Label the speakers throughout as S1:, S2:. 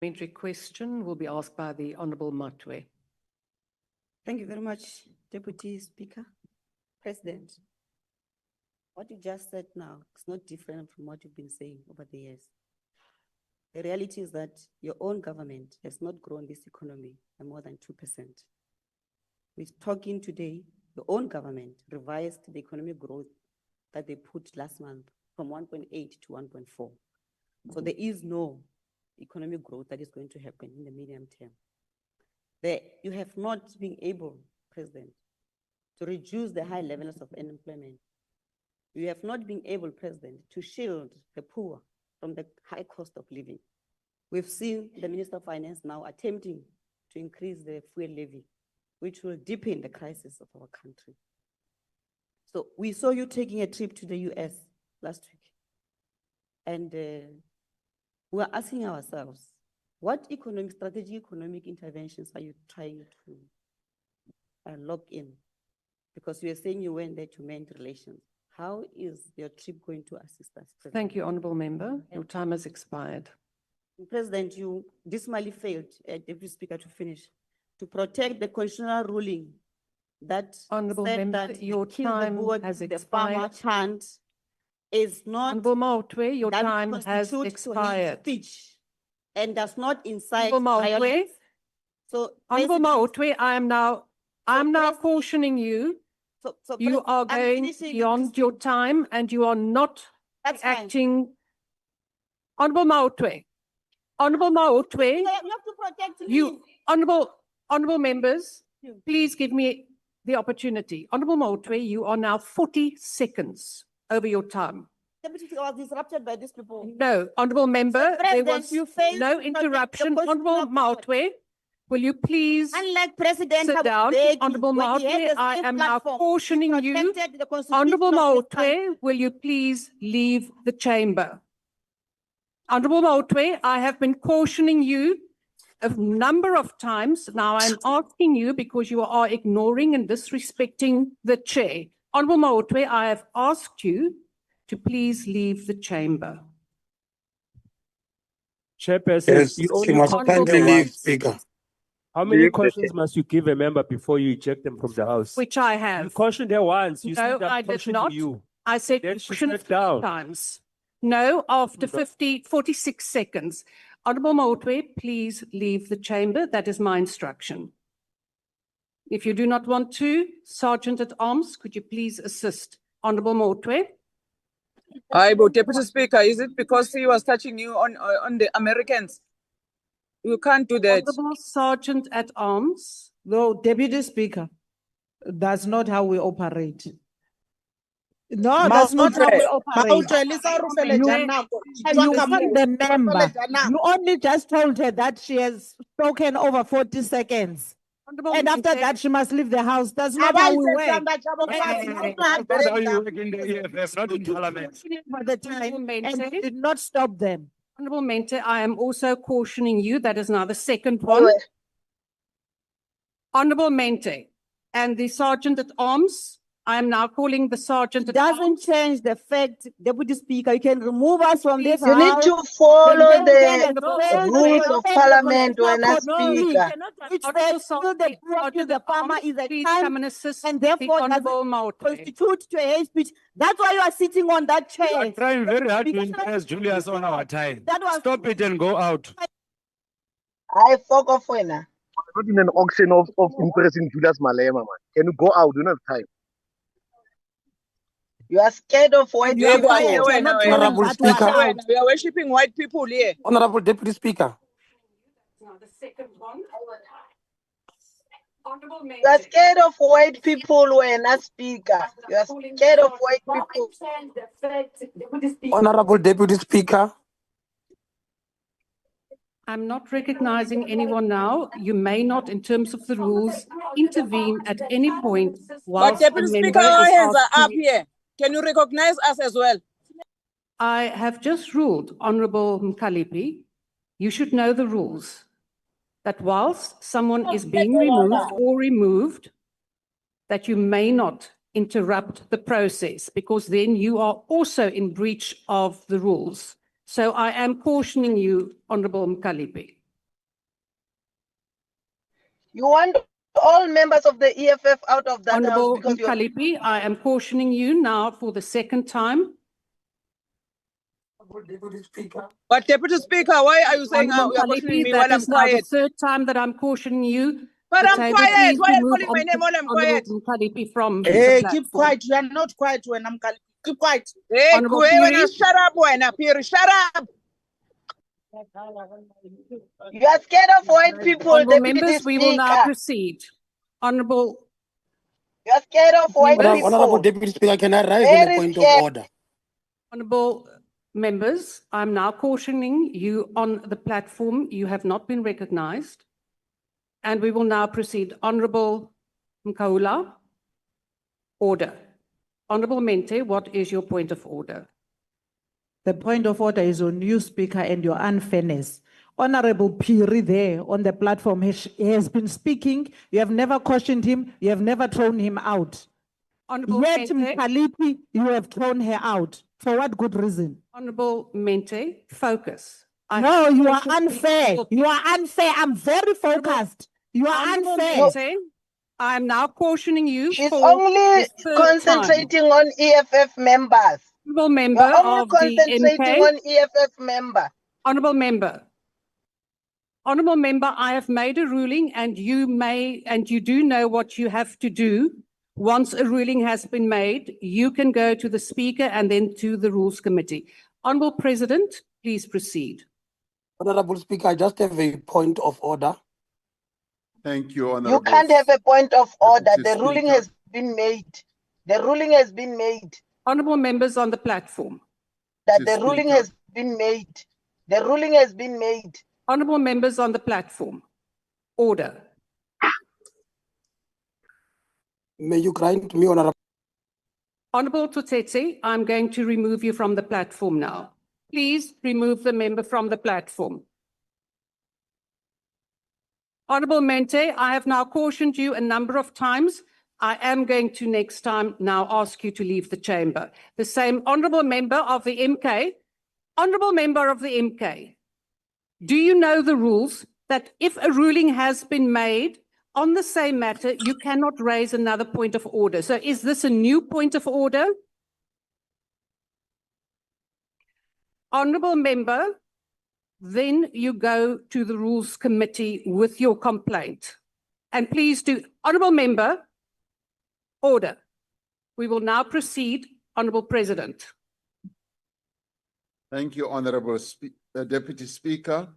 S1: Parliamentary question will be asked by the Honourable Matwe.
S2: Thank you very much, Deputy Speaker. President, what you just said now is not different from what you've been saying over the years. The reality is that your own government has not grown this economy by more than 2%. We're talking today, your own government revised the economic growth that they put last month from 1.8 to 1.4. So there is no economic growth that is going to happen in the medium term. You have not been able, President, to reduce the high levels of unemployment. You have not been able, President, to shield the poor from the high cost of living. We've seen the Minister of Finance now attempting to increase the fuel levy, which will deepen the crisis of our country. So we saw you taking a trip to the US last week. And we're asking ourselves, what strategic economic interventions are you trying to lock in? Because you are saying you went there to mend relations. How is your trip going to assist us, President?
S1: Thank you, Honourable Member. Your time has expired.
S2: President, you dismally failed, Deputy Speaker, to finish, to protect the constitutional ruling that
S1: Honourable
S2: said
S1: Member,
S2: that
S1: your time has
S2: the farmer
S1: expired.
S2: chant is not
S1: Honourable Matwe, your
S2: that
S1: time has
S2: constitute to hate
S1: expired.
S2: speech and does not incite
S1: Honourable Matwe,
S2: violence. So,
S1: Honourable
S2: President,
S1: Matwe, I am now
S2: President-
S1: cautioning you.
S2: so
S1: You
S2: President,
S1: are
S2: I'm
S1: going
S2: finishing,
S1: beyond your time and you are not
S2: That's fine.
S1: acting. Honourable Matwe, Honourable Matwe,
S2: You have to protect me.
S1: honourable members,
S2: You.
S1: please give me the opportunity. Honourable Matwe, you are now 40 seconds over your time.
S2: Deputy Speaker, I was disrupted by these people.
S1: No, honourable member, there
S2: President,
S1: was
S2: you failed
S1: no
S2: to protect the
S1: interruption.
S2: constitutional
S1: Honourable
S2: court.
S1: Matwe, will you please
S2: Unlike President
S1: sit down? Honourable Matwe, I am now cautioning you. Honourable Matwe, will you please leave the chamber? Honourable Matwe, I have been cautioning you a number of times. Now I'm asking you because you are ignoring and disrespecting the chair. Honourable Matwe, I have asked you to please leave the chamber.
S3: Chairperson,
S4: Yes,
S3: you
S4: she
S3: only
S4: must
S3: caution
S4: kindly
S3: them
S4: leave,
S3: once.
S4: Speaker.
S3: How many
S4: Leave the
S3: cautions must you give a member before you eject them from the house?
S1: Which I
S3: You
S1: have.
S3: cautioned her once. You
S1: No,
S3: said
S1: I
S3: I'm
S1: did
S3: cautioning
S1: not.
S3: you.
S1: I said
S3: Then she
S1: caution
S3: sat
S1: 3
S3: down.
S1: times. No, after 46 seconds. Honourable Matwe, please leave the chamber. That is my instruction. If you do not want to, Sergeant at Arms, could you please assist? Honourable Matwe.
S5: But Deputy Speaker, is it because he was touching you on the Americans? You can't do that.
S1: Honourable Sergeant at Arms.
S6: No, Deputy Speaker, that's not how we operate. No, that's not how we operate. You want the member. You only just told her that she has spoken over 40 seconons.
S1: Honourable
S6: And after
S1: Mente,
S6: that, she must leave the house. That's not how we work.
S4: That's how you work in the EFF, not in Parliament.
S6: For the time,
S1: Honourable
S6: and
S1: Mente.
S6: you did not stop them.
S1: Honourable Mente, I am also cautioning you. That is now the second one. Honourable Mente and the Sergeant at Arms. I am now calling the Sergeant at Arms.
S2: Doesn't change the fact, Deputy Speaker, you can remove us from this
S7: You need
S2: house.
S7: to follow
S2: President
S7: the
S2: failed to
S7: rules of
S2: protect the
S7: Parliament when a
S2: constitutional
S7: speaker.
S2: court, which says kill the poor, kill the farmer is a
S1: Please come
S2: crime
S1: and assist
S2: and
S1: the
S2: therefore doesn't
S1: Honourable Matwe.
S2: constitute to a hate speech. That's why you are sitting on that
S4: You are
S2: chair.
S4: trying very hard to
S2: Because
S4: impress Julius on our time.
S2: that was
S4: Stop it and go out.
S7: I fuck off when
S8: Not in an auction of impressing Julius Malema, man. Can you go out? You don't have time.
S7: you are scared of white
S6: You are
S7: people.
S6: quiet, you are not telling
S4: Honourable
S6: that
S4: Speaker.
S6: one out.
S5: We are worshipping white people here.
S4: Honourable Deputy Speaker.
S1: Now the second one. Honourable
S7: You are
S1: Mente.
S7: scared of white people when a speaker. You are scared of white people.
S4: Honourable Deputy Speaker.
S1: I'm not recognizing anyone now. You may not, in terms of the rules, intervene at any point
S5: But
S1: whilst a
S5: Deputy Speaker,
S1: member
S5: our
S1: is
S5: hands are up
S1: asking.
S5: here. Can you recognize us as well?
S1: I have just ruled, Honourable Mkalipi, you should know the rules, that whilst someone is being removed, that you may not interrupt the process, because then you are also in breach of the rules. So I am cautioning you, Honourable Mkalipi.
S7: You want all members of the EFF out of that house
S1: Honorable
S7: because you're
S1: Mkalipi, I am cautioning you now for the second time.
S5: But Deputy Speaker, why are you saying
S1: Honorable
S5: you are questioning
S1: Mkalipi,
S5: me
S1: that
S5: while I'm
S1: is now the
S5: quiet?
S1: third time that I'm cautioning you.
S5: But
S1: The
S5: I'm
S1: table,
S5: quiet.
S1: please
S5: Why are you
S1: remove
S5: calling my name while I'm quiet?
S1: Honorable Mkalipi from the
S6: Hey,
S1: platform.
S6: keep quiet. You are not quiet when I'm calling. Keep quiet.
S5: Hey,
S1: Honorable
S5: when
S1: Piri.
S5: shut up, when Piri, shut up.
S7: you are scared of white people,
S1: Honorable
S7: Deputy
S1: members, we will now
S7: Speaker.
S1: proceed. Honorable
S7: You are scared of white
S1: Members.
S8: Honorable
S7: people.
S8: Deputy Speaker, can I raise in a
S7: Very
S8: point of
S7: scared.
S8: order?
S1: Honorable members, I'm now cautioning you on the platform. You have not been recognized. And we will now proceed. Honorable Mkaula, order. Honorable Mente, what is your point of order?
S6: The point of order is on you, Speaker, and your unfairness. Honorable Piri there on the platform he has been speaking. You have never cautioned him. You have never thrown him out.
S1: Honorable
S6: Yet
S1: Mente,
S6: Mkalipi, you have thrown her out. For what good reason?
S1: Honorable Mente, focus.
S6: No, you are
S1: Honorable
S6: unfair. You are unfair. I'm very focused. You are unfair.
S1: Mente, I am now cautioning you
S7: She's
S1: for
S7: only
S1: the third time.
S7: concentrating on EFF members.
S1: Honorable member
S7: You're only
S1: of the
S7: concentrating
S1: MK.
S7: on EFF member.
S1: Honorable member. Honorable member, I have made a ruling and you do know what you have to do. Once a ruling has been made, you can go to the speaker and then to the rules committee. Honorable President, please proceed.
S8: Honorable Speaker, I just have a point of order.
S4: Thank you,
S7: You
S4: Honorable.
S7: can't have a point of order.
S4: Deputy
S7: The ruling
S4: Speaker.
S7: has been made. The ruling has been made.
S1: Honorable members on the platform.
S7: That
S4: Mr.
S7: the ruling
S4: Speaker.
S7: has been made. The ruling has been made.
S1: Honorable members on the platform. Order.
S8: May you grant me, Honorable.
S1: Honorable Tutetse, I'm going to remove you from the platform now. Please remove the member from the platform. Honorable Mente, I have now cautioned you a number of times. I am going to next time now ask you to leave the chamber. The same honorable member of the MK. Honorable member of the MK, do you know the rules that if a ruling has been made on the same matter, you cannot raise another point of order? So is this a new point of order? Honorable member, then you go to the rules committee with your complaint. And please do, honorable member, order. We will now proceed, Honorable President.
S4: Thank you, Honorable Deputy Speaker.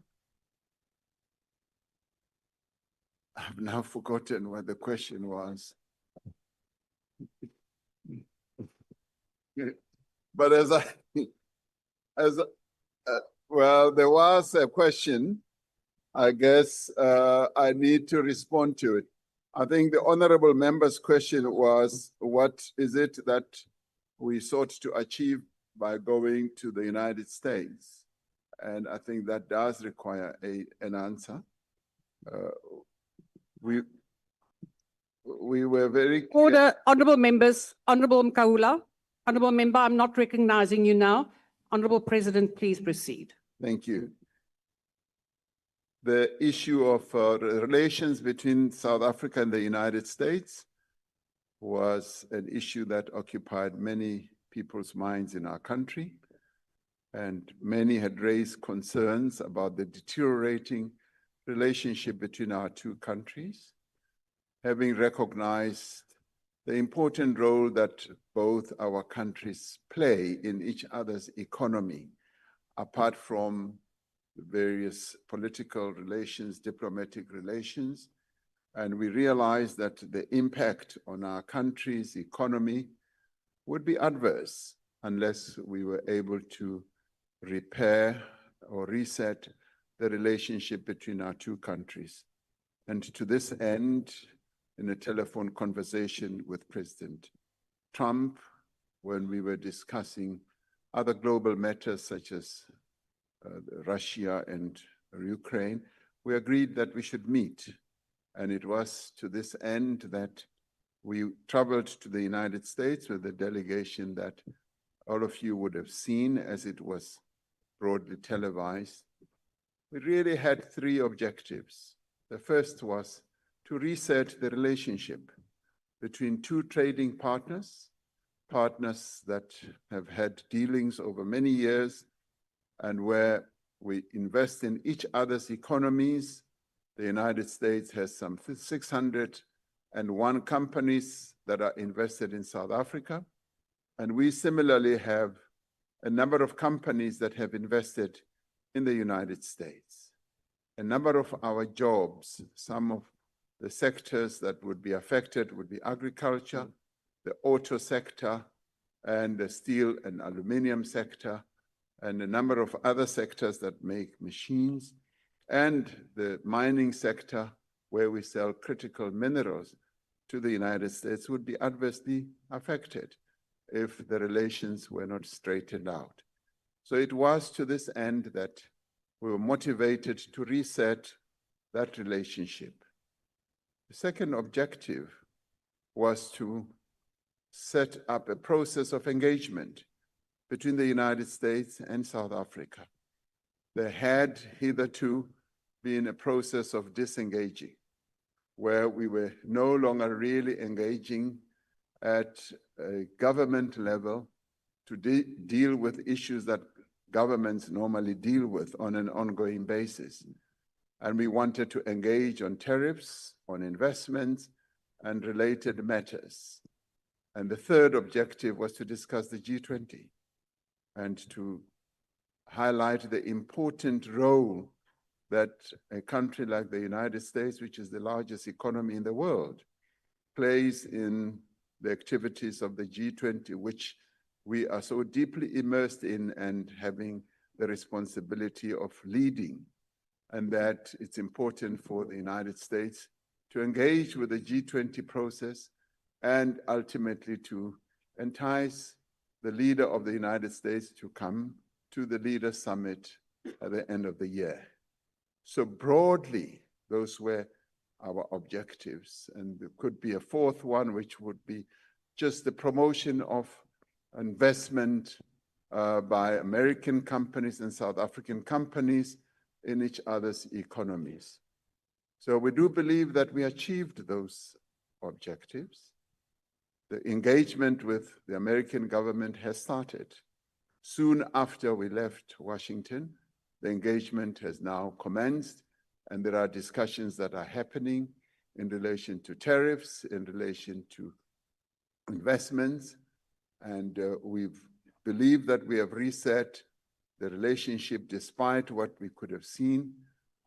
S4: I've now forgotten what the question was. But well, there was a question. I guess I need to respond to it. I think the honorable member's question was, what is it that we sought to achieve by going to the United States? And I think that does require an answer. We were very clear.
S1: Order, honorable members, Honorable Mkaula. Honorable member, I'm not recognizing you now. Honorable President, please proceed.
S4: Thank you. The issue of relations between South Africa and the United States was an issue that occupied many people's minds in our country. And many had raised concerns about the deteriorating relationship between our two countries, having recognized the important role that both our countries play in each other's economy, apart from the various political relations, diplomatic relations. And we realized that the impact on our country's economy would be adverse unless we were able to repair or reset the relationship between our two countries. And to this end, in a telephone conversation with President Trump, when we were discussing other global matters such as Russia and Ukraine, we agreed that we should meet. And it was to this end that we traveled to the United States with a delegation that all of you would have seen as it was broadly televised. We really had three objectives. The first was to reset the relationship between two trading partners, partners that have had dealings over many years and where we invest in each other's economies. The United States has some 601 companies that are invested in South Africa. And we similarly have a number of companies that have invested in the United States. A number of our jobs, some of the sectors that would be affected would be agriculture, the auto sector, and the steel and aluminum sector, and a number of other sectors that make machines, and the mining sector, where we sell critical minerals to the United States, would be adversely affected if the relations were not straightened out. So it was to this end that we were motivated to reset that relationship. The second objective was to set up a process of engagement between the United States and South Africa. There had hitherto been a process of disengaging, where we were no longer really engaging at a government level to deal with issues that governments normally deal with on an ongoing basis. And we wanted to engage on tariffs, on investments, and related matters. And the third objective was to discuss the G20 and to highlight the important role that a country like the United States, which is the largest economy in the world, plays in the activities of the G20, which we are so deeply immersed in and having the responsibility of leading. And that it's important for the United States to engage with the G20 process and ultimately to entice the leader of the United States to come to the Leaders' Summit at the end of the year. So broadly, those were our objectives. And there could be a fourth one, which would be just the promotion of investment by American companies and South African companies in each other's economies. So we do believe that we achieved those objectives. The engagement with the American government has started. Soon after we left Washington, the engagement has now commenced, and there are discussions that are happening in relation to tariffs, in relation to investments, and we believe that we have reset the relationship despite what we could have seen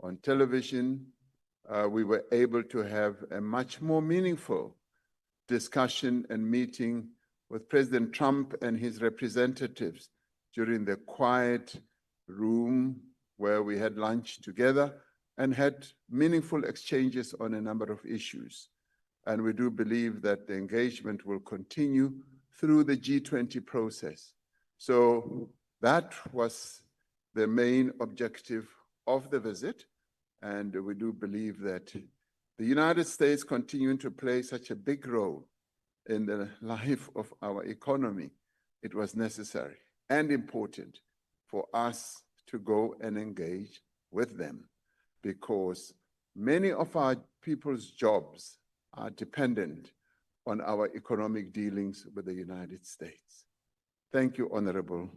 S4: on television. We were able to have a much more meaningful discussion and meeting with President Trump and his representatives during the quiet room where we had lunch together and had meaningful exchanges on a number of issues. And we do believe that the engagement will continue through the G20 process. So that was the main objective of the visit. And we do believe that the United States continuing to play such a big role in the life of our economy, it was necessary and important for us to go and engage with them, because many of our people's jobs are dependent on our economic dealings with the United States. Thank you, Honorable